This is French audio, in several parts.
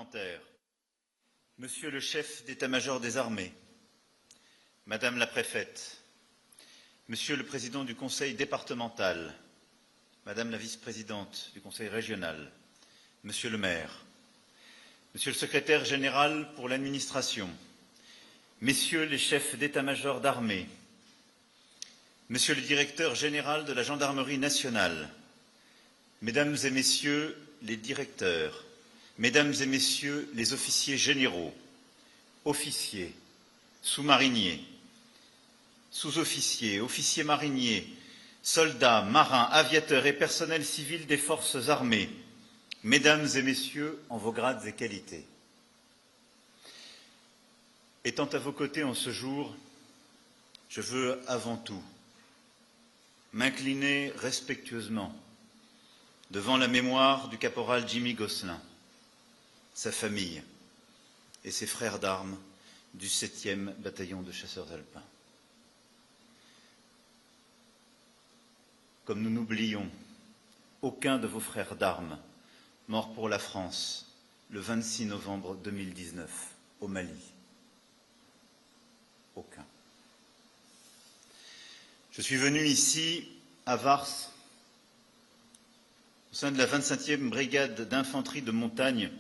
parlementaires, Monsieur le chef d'état-major des armées, Madame la préfète, Monsieur le président du conseil départemental, Madame la vice-présidente du conseil régional, Monsieur le maire, Monsieur le secrétaire général pour l'administration, Messieurs les chefs d'état-major d'armée, Monsieur le directeur général de la gendarmerie nationale, Mesdames et Messieurs les directeurs, Mesdames et Messieurs les officiers généraux, officiers, sous-mariniers, sous-officiers, officiers mariniers, soldats, marins, aviateurs et personnel civil des forces armées, Mesdames et Messieurs en vos grades et qualités. Étant à vos côtés en ce jour, je veux avant tout m'incliner respectueusement devant la mémoire du caporal Jimmy Gosselin, sa famille et ses frères d'armes du 7e bataillon de chasseurs alpins. Comme nous n'oublions aucun de vos frères d'armes morts pour la France le 26 novembre 2019 au Mali. Aucun. Je suis venu ici, à Vars, au sein de la 25e brigade d'infanterie de montagne,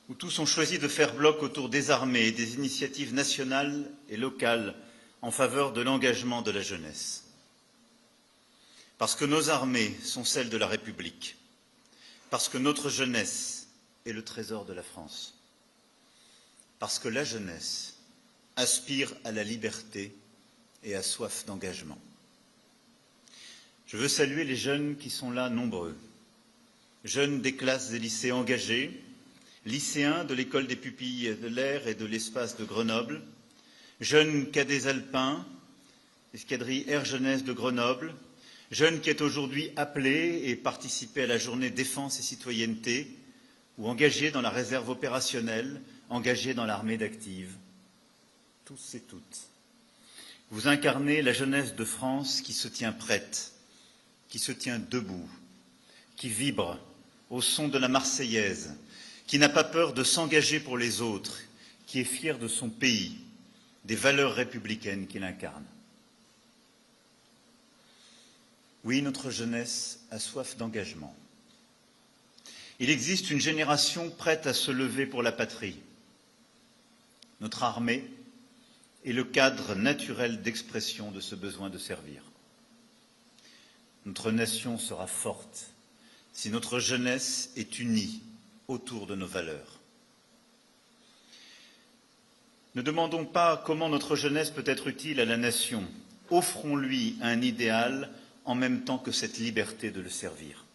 où tous ont choisi de faire bloc autour des armées et des initiatives nationales et locales en faveur de l'engagement de la jeunesse. Parce que nos armées sont celles de la République, parce que notre jeunesse est le trésor de la France, parce que la jeunesse aspire à la liberté et a soif d'engagement. Je veux saluer les jeunes qui sont là nombreux, jeunes des classes et lycées engagés, lycéens de l'école des pupilles de l'air et de l'espace de Grenoble, jeunes cadets alpins, escadrille Air Jeunesse de Grenoble, jeunes qui est aujourd'hui appelés et participés à la journée défense et citoyenneté ou engagés dans la réserve opérationnelle, engagés dans l'armée d'active. Tous et toutes. Vous incarnez la jeunesse de France qui se tient prête, qui se tient debout, qui vibre au son de la Marseillaise, qui n'a pas peur de s'engager pour les autres, qui est fière de son pays, des valeurs républicaines qu'il incarne. Oui, notre jeunesse a soif d'engagement. Il existe une génération prête à se lever pour la patrie. Notre armée est le cadre naturel d'expression de ce besoin de servir. Notre nation sera forte si notre jeunesse est unie autour de nos valeurs. Ne demandons pas comment notre jeunesse peut être utile à la nation. Offrons-lui un idéal en même temps que cette liberté de le servir.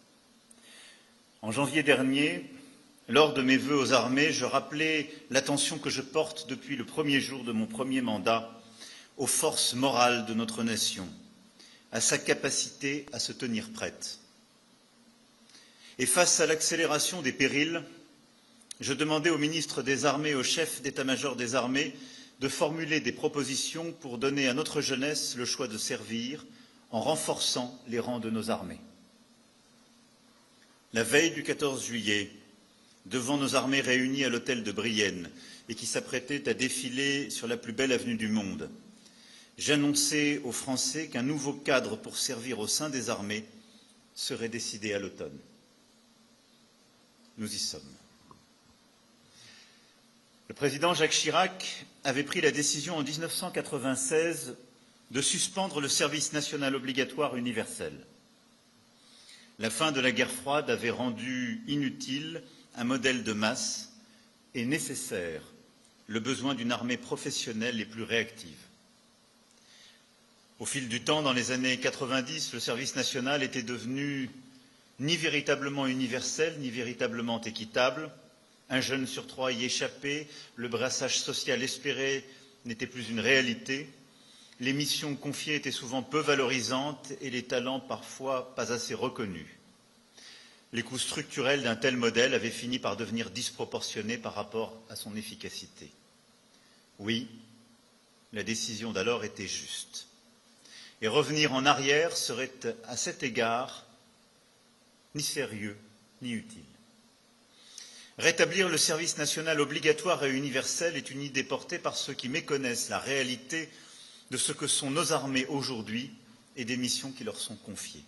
En janvier dernier, lors de mes vœux aux armées, je rappelais l'attention que je porte depuis le premier jour de mon premier mandat aux forces morales de notre nation, à sa capacité à se tenir prête. Et face à l'accélération des périls, je demandais au ministre des Armées, au chef d'état-major des armées, de formuler des propositions pour donner à notre jeunesse le choix de servir en renforçant les rangs de nos armées. La veille du 14 juillet, devant nos armées réunies à l'hôtel de Brienne et qui s'apprêtaient à défiler sur la plus belle avenue du monde, j'annonçais aux Français qu'un nouveau cadre pour servir au sein des armées serait décidé à l'automne. Nous y sommes. Le président Jacques Chirac avait pris la décision en 1996 de suspendre le service national obligatoire universel. La fin de la guerre froide avait rendu inutile un modèle de masse et nécessaire le besoin d'une armée professionnelle et plus réactive. Au fil du temps, dans les années 90, le service national était devenu ni véritablement universel, ni véritablement équitable. Un jeune sur 3 y échappait, le brassage social espéré n'était plus une réalité, les missions confiées étaient souvent peu valorisantes et les talents parfois pas assez reconnus. Les coûts structurels d'un tel modèle avaient fini par devenir disproportionnés par rapport à son efficacité. Oui, la décision d'alors était juste. Et revenir en arrière serait à cet égard ni sérieux ni utile. Rétablir le service national obligatoire et universel est une idée portée par ceux qui méconnaissent la réalité de ce que sont nos armées aujourd'hui et des missions qui leur sont confiées.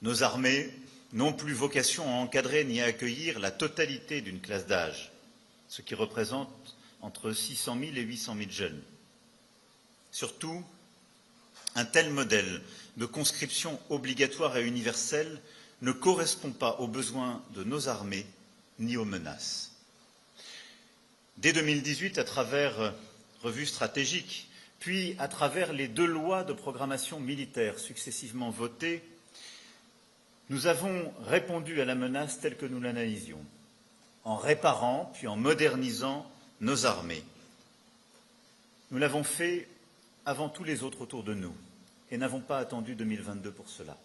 Nos armées n'ont plus vocation à encadrer ni à accueillir la totalité d'une classe d'âge, ce qui représente entre 600 000 et 800 000 jeunes. Surtout, un tel modèle de conscription obligatoire et universelle ne correspond pas aux besoins de nos armées ni aux menaces. Dès 2018, à travers revues stratégiques, puis à travers les 2 lois de programmation militaire successivement votées, nous avons répondu à la menace telle que nous l'analysions, en réparant puis en modernisant nos armées. Nous l'avons fait avant tous les autres autour de nous et n'avons pas attendu 2022 pour cela.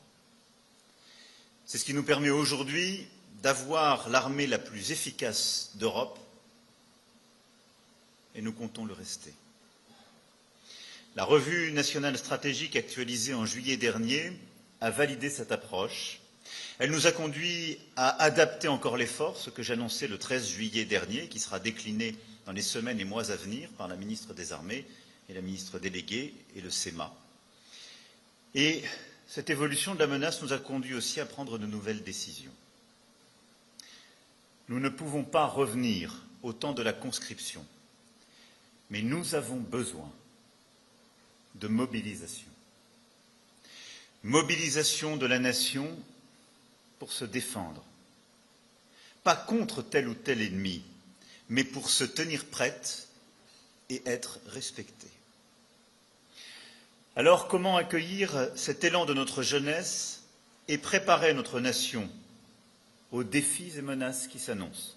C'est ce qui nous permet aujourd'hui d'avoir l'armée la plus efficace d'Europe et nous comptons le rester. La revue nationale stratégique actualisée en juillet dernier a validé cette approche. Elle nous a conduit à adapter encore l'effort, ce que j'annonçais le 13 juillet dernier, qui sera décliné dans les semaines et mois à venir par la ministre des Armées et la ministre déléguée et le SEMA. Et cette évolution de la menace nous a conduit aussi à prendre de nouvelles décisions. Nous ne pouvons pas revenir au temps de la conscription, mais nous avons besoin de mobilisation. Mobilisation de la nation pour se défendre, pas contre tel ou tel ennemi, mais pour se tenir prête et être respectée. Alors, comment accueillir cet élan de notre jeunesse et préparer notre nation aux défis et menaces qui s'annoncent?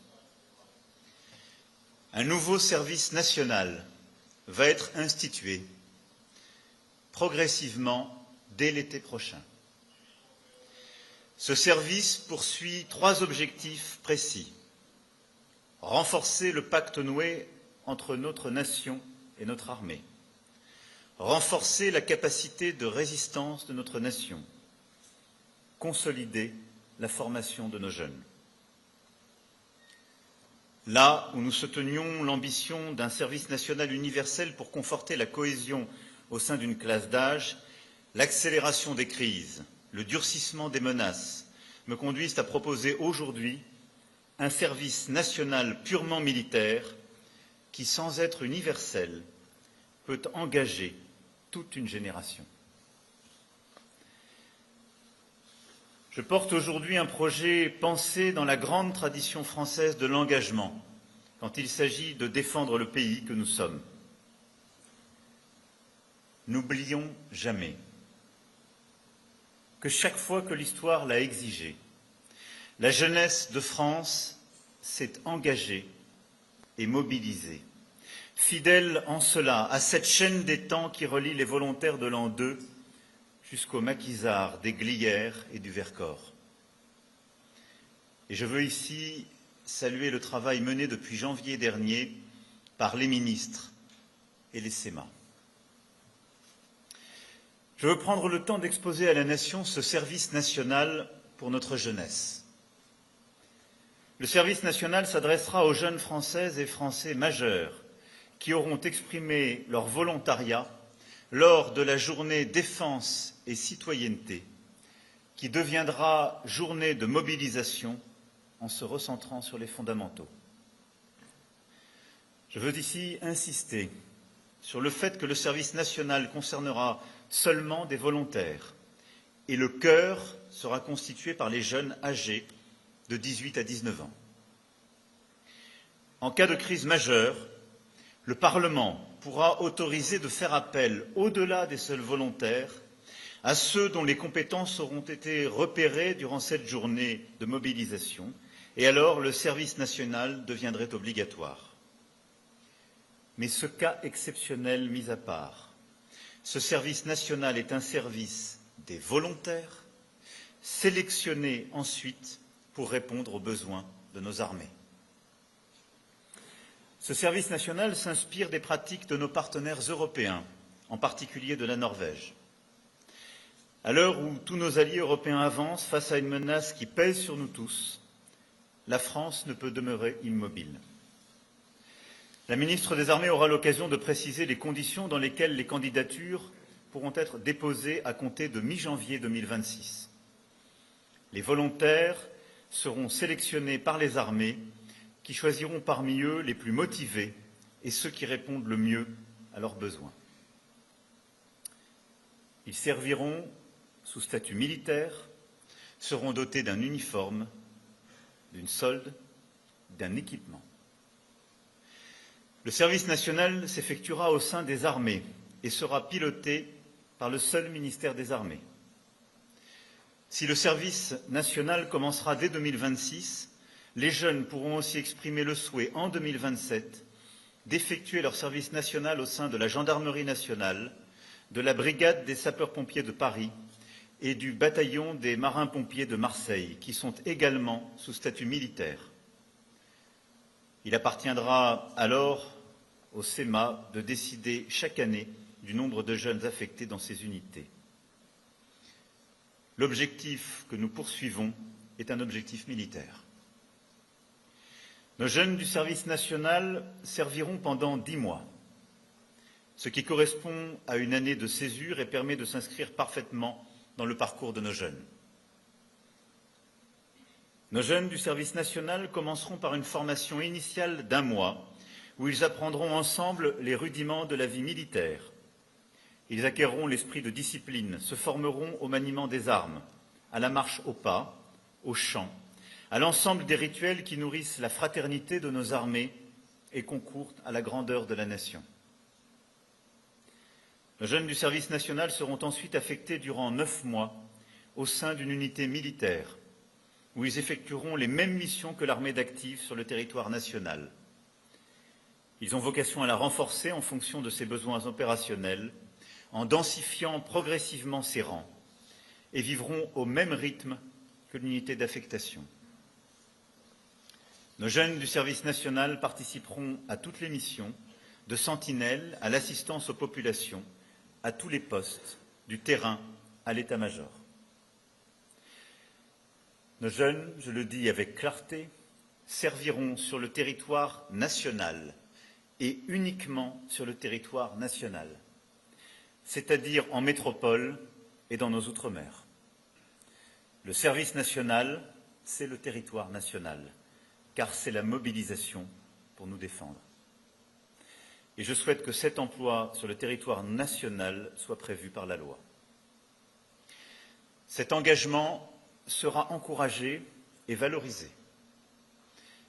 Un nouveau service national va être institué progressivement dès l'été prochain. Ce service poursuit 3 objectifs précis. Renforcer le pacte noué entre notre nation et notre armée. Renforcer la capacité de résistance de notre nation. Consolider la formation de nos jeunes. Là où nous soutenions l'ambition d'un service national universel pour conforter la cohésion au sein d'une classe d'âge, l'accélération des crises, le durcissement des menaces me conduisent à proposer aujourd'hui un service national purement militaire qui, sans être universel, peut engager toute une génération. Je porte aujourd'hui un projet pensé dans la grande tradition française de l'engagement, quand il s'agit de défendre le pays que nous sommes. N'oublions jamais que chaque fois que l'histoire l'a exigé, la jeunesse de France s'est engagée et mobilisée, fidèle en cela à cette chaîne des temps qui relie les volontaires de l'an 2 jusqu'aux maquisards des Glières et du Vercors. Et je veux ici saluer le travail mené depuis janvier dernier par les ministres et les SEMA. Je veux prendre le temps d'exposer à la nation ce service national pour notre jeunesse. Le service national s'adressera aux jeunes Françaises et Français majeurs qui auront exprimé leur volontariat lors de la journée défense et citoyenneté, qui deviendra journée de mobilisation en se recentrant sur les fondamentaux. Je veux ici insister sur le fait que le service national concernera seulement des volontaires et le cœur sera constitué par les jeunes âgés de 18 à 19 ans. En cas de crise majeure, le Parlement pourra autoriser de faire appel, au-delà des seuls volontaires, à ceux dont les compétences auront été repérées durant cette journée de mobilisation, et alors le service national deviendrait obligatoire. Mais ce cas exceptionnel mis à part, ce service national est un service des volontaires, sélectionnés ensuite pour répondre aux besoins de nos armées. Ce service national s'inspire des pratiques de nos partenaires européens, en particulier de la Norvège. À l'heure où tous nos alliés européens avancent face à une menace qui pèse sur nous tous, la France ne peut demeurer immobile. La ministre des Armées aura l'occasion de préciser les conditions dans lesquelles les candidatures pourront être déposées à compter de mi-janvier 2026. Les volontaires seront sélectionnés par les armées qui choisiront parmi eux les plus motivés et ceux qui répondent le mieux à leurs besoins. Ils serviront sous statut militaire, seront dotés d'un uniforme, d'une solde, d'un équipement. Le service national s'effectuera au sein des armées et sera piloté par le seul ministère des Armées. Si le service national commencera dès 2026, les jeunes pourront aussi exprimer le souhait en 2027 d'effectuer leur service national au sein de la gendarmerie nationale, de la brigade des sapeurs-pompiers de Paris et du bataillon des marins-pompiers de Marseille, qui sont également sous statut militaire. Il appartiendra alors au CEMA de décider chaque année du nombre de jeunes affectés dans ces unités. L'objectif que nous poursuivons est un objectif militaire. Nos jeunes du service national serviront pendant 10 mois, ce qui correspond à une année de césure et permet de s'inscrire parfaitement dans le parcours de nos jeunes. Nos jeunes du service national commenceront par une formation initiale d'1 mois, où ils apprendront ensemble les rudiments de la vie militaire. Ils acquerront l'esprit de discipline, se formeront au maniement des armes, à la marche au pas, au chant, à l'ensemble des rituels qui nourrissent la fraternité de nos armées et concourent à la grandeur de la nation. Nos jeunes du service national seront ensuite affectés durant 9 mois au sein d'une unité militaire, où ils effectueront les mêmes missions que l'armée d'active sur le territoire national. Ils ont vocation à la renforcer en fonction de ses besoins opérationnels, en densifiant progressivement ses rangs, et vivront au même rythme que l'unité d'affectation. Nos jeunes du service national participeront à toutes les missions, de sentinelle à l'assistance aux populations, à tous les postes, du terrain à l'état-major. Nos jeunes, je le dis avec clarté, serviront sur le territoire national et uniquement sur le territoire national, c'est-à-dire en métropole et dans nos outre-mer. Le service national, c'est le territoire national, car c'est la mobilisation pour nous défendre. Et je souhaite que cet emploi sur le territoire national soit prévu par la loi. Cet engagement sera encouragé et valorisé.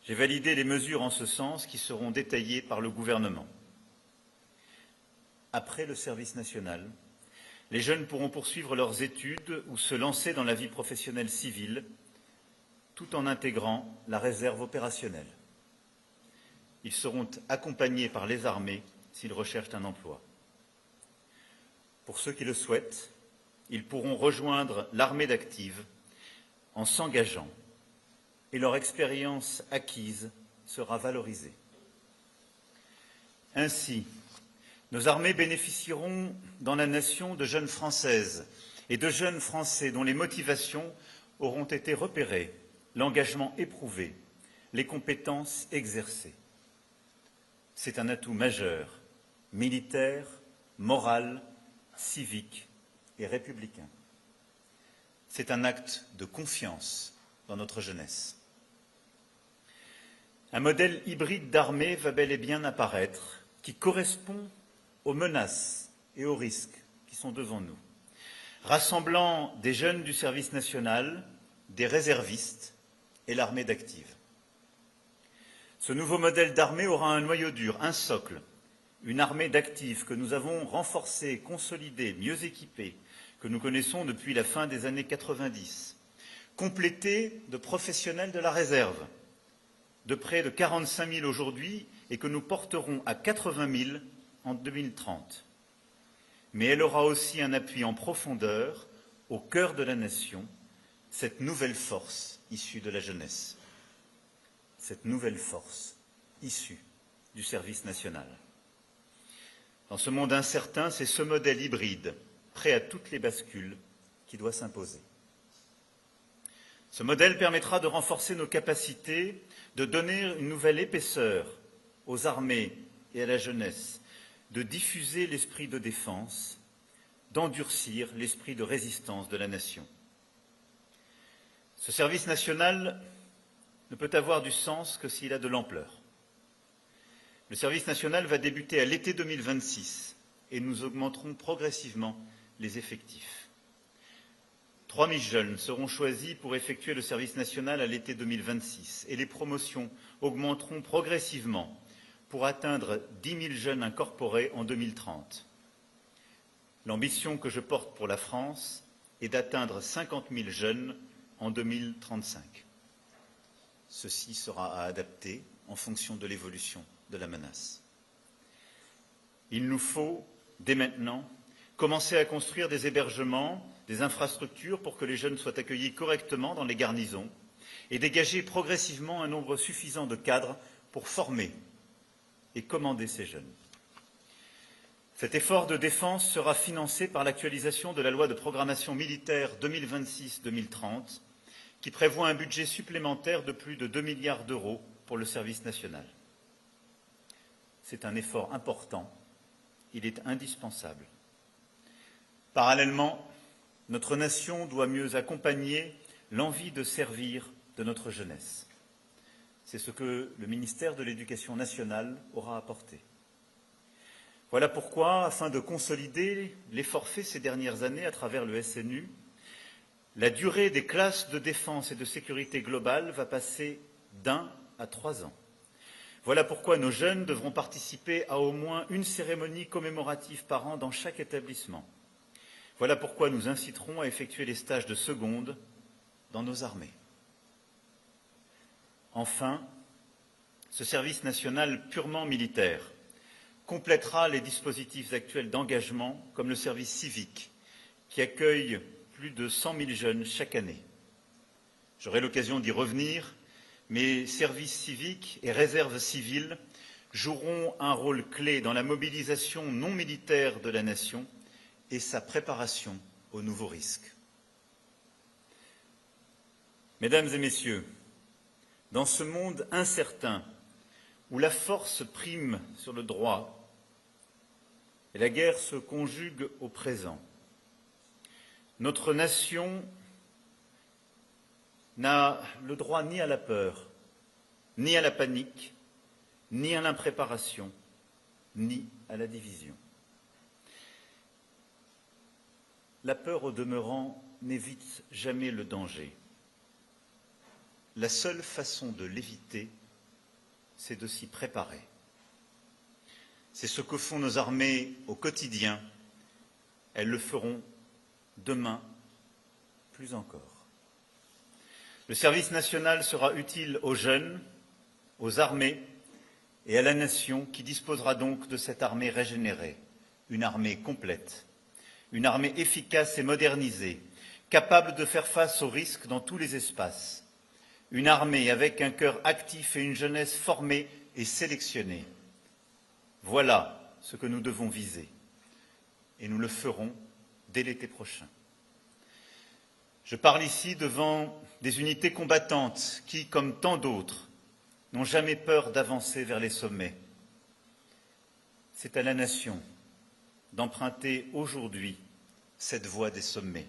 J'ai validé les mesures en ce sens qui seront détaillées par le gouvernement. Après le service national, les jeunes pourront poursuivre leurs études ou se lancer dans la vie professionnelle civile, tout en intégrant la réserve opérationnelle. Ils seront accompagnés par les armées s'ils recherchent un emploi. Pour ceux qui le souhaitent, ils pourront rejoindre l'armée d'active en s'engageant et leur expérience acquise sera valorisée. Ainsi, nos armées bénéficieront dans la nation de jeunes Françaises et de jeunes Français dont les motivations auront été repérées, l'engagement éprouvé, les compétences exercées. C'est un atout majeur, militaire, moral, civique et républicain. C'est un acte de confiance dans notre jeunesse. Un modèle hybride d'armée va bel et bien apparaître, qui correspond aux menaces et aux risques qui sont devant nous, rassemblant des jeunes du service national, des réservistes et l'armée d'active. Ce nouveau modèle d'armée aura un noyau dur, un socle, une armée d'active que nous avons renforcée, consolidée, mieux équipée, que nous connaissons depuis la fin des années 90, complétée de professionnels de la réserve, de près de 45 000 aujourd'hui et que nous porterons à 80 000 en 2030. Mais elle aura aussi un appui en profondeur, au cœur de la nation, cette nouvelle force issue de la jeunesse, cette nouvelle force issue du service national. Dans ce monde incertain, c'est ce modèle hybride, prêt à toutes les bascules, qui doit s'imposer. Ce modèle permettra de renforcer nos capacités, de donner une nouvelle épaisseur aux armées et à la jeunesse, de diffuser l'esprit de défense, d'endurcir l'esprit de résistance de la nation. Ce service national ne peut avoir du sens que s'il a de l'ampleur. Le service national va débuter à l'été 2026 et nous augmenterons progressivement les effectifs. 3000 jeunes seront choisis pour effectuer le service national à l'été 2026 et les promotions augmenteront progressivement pour atteindre 10 000 jeunes incorporés en 2030. L'ambition que je porte pour la France est d'atteindre 50 000 jeunes en 2035. Ceci sera à adapter en fonction de l'évolution de la menace. Il nous faut, dès maintenant, commencer à construire des hébergements, des infrastructures pour que les jeunes soient accueillis correctement dans les garnisons et dégager progressivement un nombre suffisant de cadres pour former et commander ces jeunes. Cet effort de défense sera financé par l'actualisation de la loi de programmation militaire 2026-2030 qui prévoit un budget supplémentaire de plus de 2 milliards d'euros pour le service national. C'est un effort important, il est indispensable. Parallèlement, notre nation doit mieux accompagner l'envie de servir de notre jeunesse. C'est ce que le ministère de l'Éducation nationale aura apporté. Voilà pourquoi, afin de consolider l'effort fait ces dernières années à travers le SNU, la durée des classes de défense et de sécurité globale va passer d'1 à 3 ans. Voilà pourquoi nos jeunes devront participer à au moins une cérémonie commémorative par an dans chaque établissement. Voilà pourquoi nous inciterons à effectuer les stages de seconde dans nos armées. Enfin, ce service national purement militaire complétera les dispositifs actuels d'engagement, comme le service civique, qui accueille plus de 100 000 jeunes chaque année. J'aurai l'occasion d'y revenir, mais services civiques et réserves civiles joueront un rôle clé dans la mobilisation non militaire de la nation et sa préparation aux nouveaux risques. Mesdames et messieurs, dans ce monde incertain où la force prime sur le droit et la guerre se conjugue au présent, notre nation n'a le droit ni à la peur, ni à la panique, ni à l'impréparation, ni à la division. La peur, au demeurant, n'évite jamais le danger. La seule façon de l'éviter, c'est de s'y préparer. C'est ce que font nos armées au quotidien. Elles le feront demain plus encore. Le service national sera utile aux jeunes, aux armées et à la nation qui disposera donc de cette armée régénérée, une armée complète, une armée efficace et modernisée, capable de faire face aux risques dans tous les espaces, une armée avec un cœur actif et une jeunesse formée et sélectionnée. Voilà ce que nous devons viser et nous le ferons dès l'été prochain. Je parle ici devant des unités combattantes qui, comme tant d'autres, n'ont jamais peur d'avancer vers les sommets. C'est à la nation d'emprunter aujourd'hui cette voie des sommets.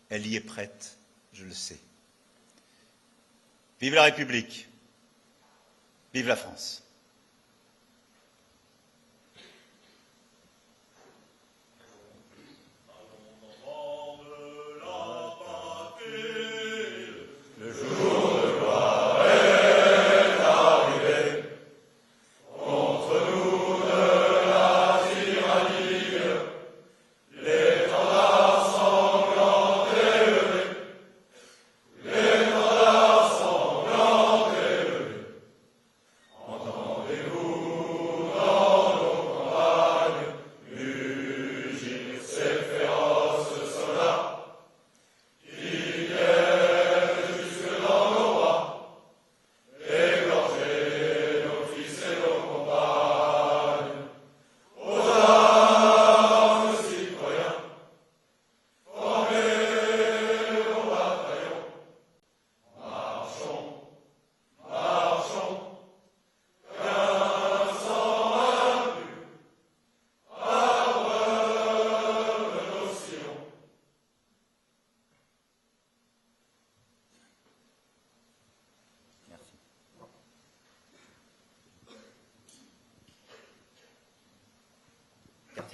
Elle y est prête, je le sais. Vive la République, vive la France.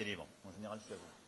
Libre. En général, c'est à vous.